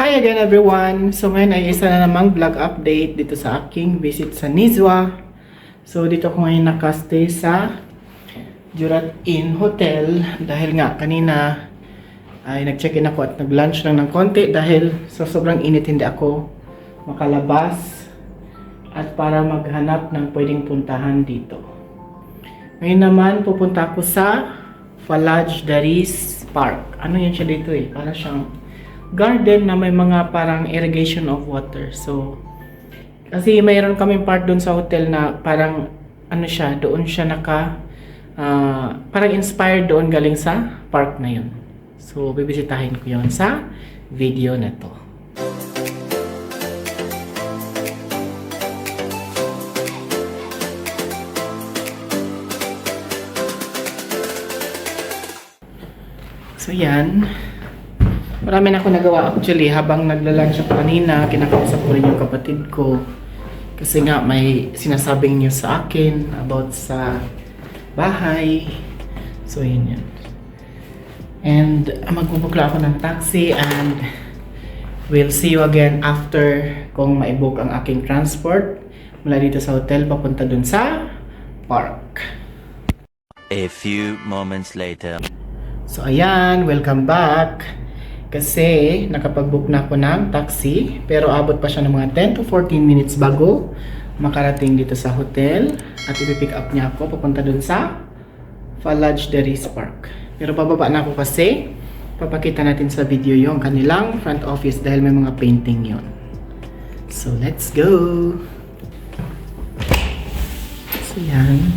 Hi again everyone! So ngayon ay isa na namang vlog update dito sa aking visit sa Nizwa. So dito ko ngayon nakastay sa Jurat Inn Hotel dahil nga kanina ay nag-check-in ako at nag-lunch lang ng konti dahil sa sobrang init hindi ako makalabas at para maghanap ng pwedeng puntahan dito. Ngayon naman pupunta ako sa Falaj Daris Park. Ano yan siya dito eh? Para siyang garden na may mga parang irrigation of water. So, kasi mayroon kaming part doon sa hotel na parang ano siya, doon siya parang inspired doon galing sa park na yun. So, bibisitahin ko yun sa video na to. So, yan. Marami na ako nagawa actually habang nagla-lunch ako kanina, kinakausap ko rin yung kapatid ko kasi nga may sinasabing news sa akin about sa bahay. So yun yun. And magbubukla ako ng taxi and we'll see you again after kung ma-book ang aking transport mula dito sa hotel papunta dun sa park. A few moments later. So ayan, welcome back. Kasi nakapag-book na ako ng taxi pero abot pa siya ng mga 10 to 14 minutes bago makarating dito sa hotel at ipipick up niya ako papunta dun sa Falaj Daris Park. Pero pababa na ako kasi papakita natin sa video yung kanilang front office dahil may mga painting yon. So let's go! So yan.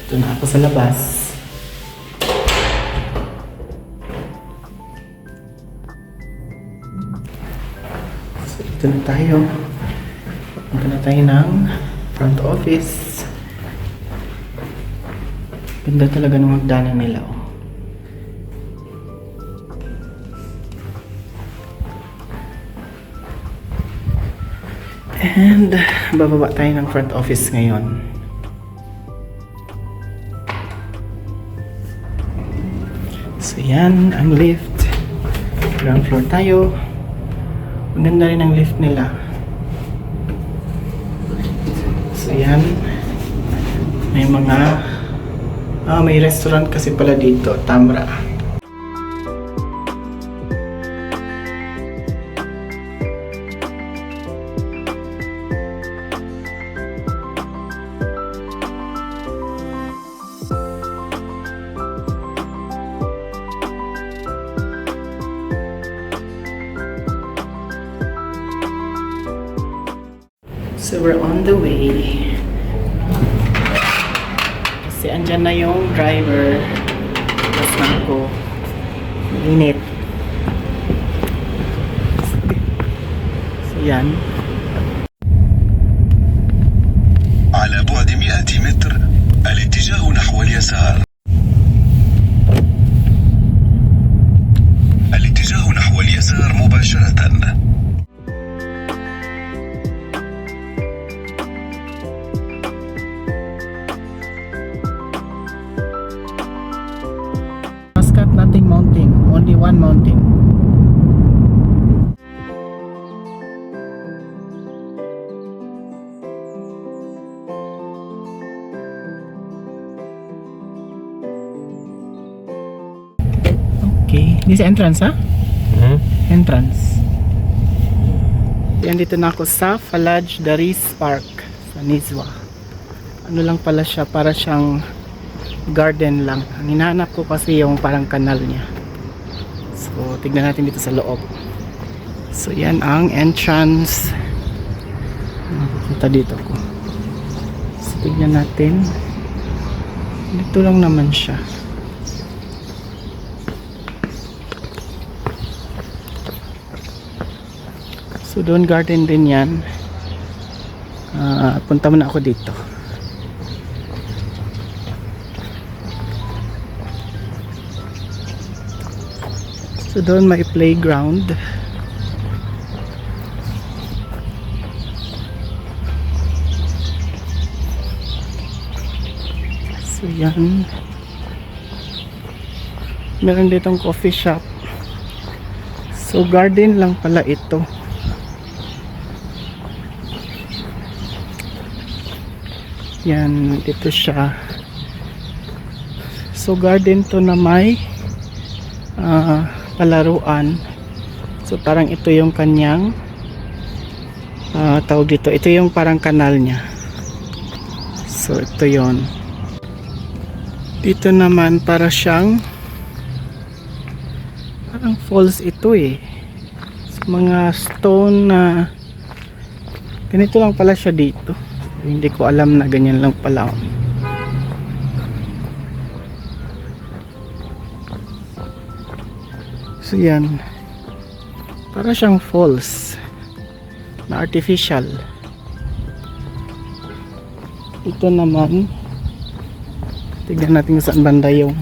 Ito na ako sa labas. Dito na tayo. Punta na tayo ng front office. Ganda talaga ng hagdanan nila. Oh. And bababa tayo ng front office ngayon. So yan ang lift. Ground floor tayo. Ang ganda rin ang lift nila. So yan. May mga may restaurant kasi pala dito, Tamra. So we're on the way. Kasi andyan na yung driver. Tapos na ako. Init. So yan. على بعد 100 متر الاتجاه نحو اليسار. الاتجاه نحو اليسار مباشرة. Nothing mountain, only one mountain. Okay, this is entrance ha? Entrance. Yan, dito na ako sa Falaj Daris Park sa Nizwa. Ano lang pala siya, para siyang garden lang. Ang hinahanap ko kasi yung parang kanal niya. So, tignan natin dito sa loob. So, yan ang entrance. Nakikita dito ko. So, tignan natin. Dito lang naman siya. So, doon garden din yan. Punta muna ako dito. So doon may playground. So yan. Meron ditong coffee shop. So So garden lang pala ito. Yan, ito siya. So garden to na may palaruan. So parang ito yung kanyang tawag dito. Ito yung parang kanal niya. So ito yon. Dito naman para siyang parang falls ito eh. So, mga stone na ganito lang pala siya dito. Hindi ko alam na ganyan lang pala. So yan, para siyang falls na artificial. Ito naman, tignan natin kung saan banda yung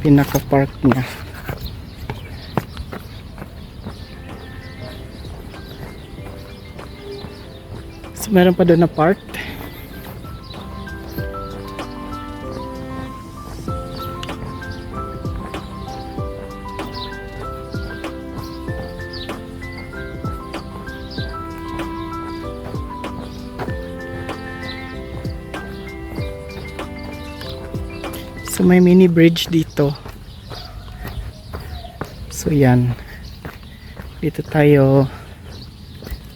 pinaka park niya. So meron pa doon na part. So may mini bridge dito. So yan. Dito tayo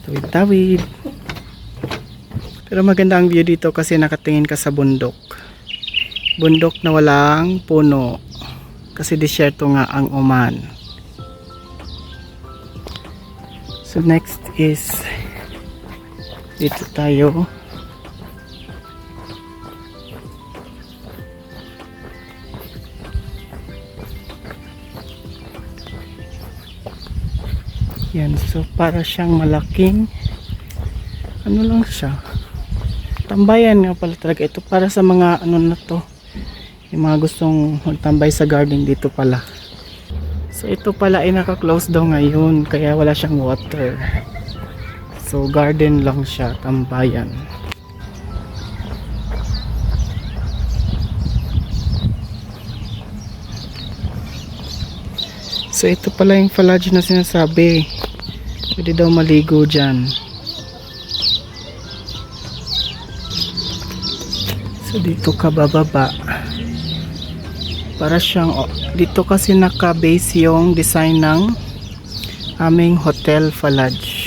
tawid-tawid. Pero maganda ang view dito kasi nakatingin ka sa bundok. Bundok na walang puno. Kasi disyerto nga ang Oman. So next is dito tayo. Yan, so para siyang malaking ano lang siya, tambayan nga pala talaga ito para sa mga ano na to, yung mga gustong magtambay sa garden dito pala. So ito pala ay naka-close daw ngayon kaya wala siyang water, so garden lang siya, tambayan. So ito pala yung fallage na sinasabi. Pwede daw maligo dyan. So dito ka bababa. Para siyang dito kasi naka-base yung design ng aming hotel fallage.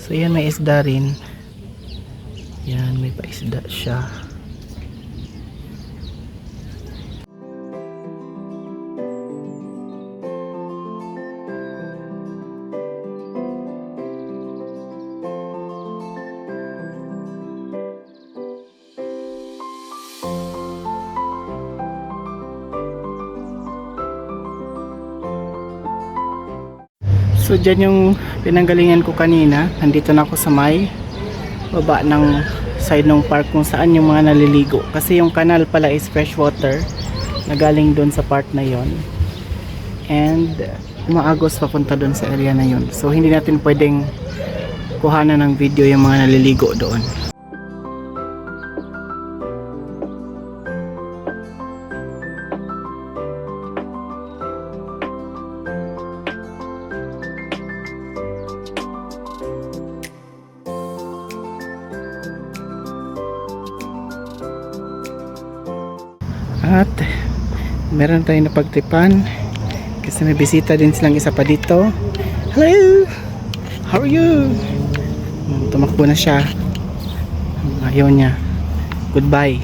So yan, may isda rin. Yan, may paisda siya. So dyan yung pinanggalingan ko kanina. Nandito na ako sa may baba ng side ng park kung saan yung mga naliligo. Kasi yung kanal pala is fresh water na galing doon sa part na yon. And umaagos papunta doon sa area na yon. So hindi natin pwedeng kuhanan ng video yung mga naliligo doon. At meron tayong napagtipan kasi may bisita din silang isa pa dito. Hello! How are you? Tumakbo na siya. Ayaw niya. Goodbye.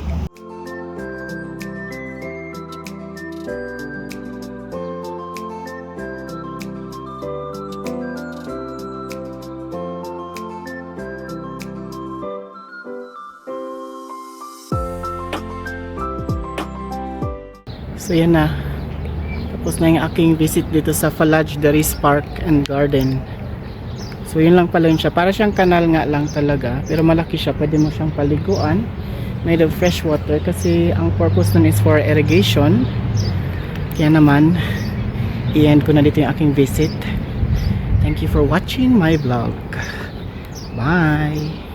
So yan na. Tapos na yung aking visit dito sa Fallage Daris Park and Garden. So yun lang pala yun siya. Para siyang kanal nga lang talaga. Pero malaki siya. Pwede mo siyang paliguan. Made of fresh water. Kasi ang purpose nun is for irrigation. Kaya naman, i-end ko na dito yung aking visit. Thank you for watching my vlog. Bye!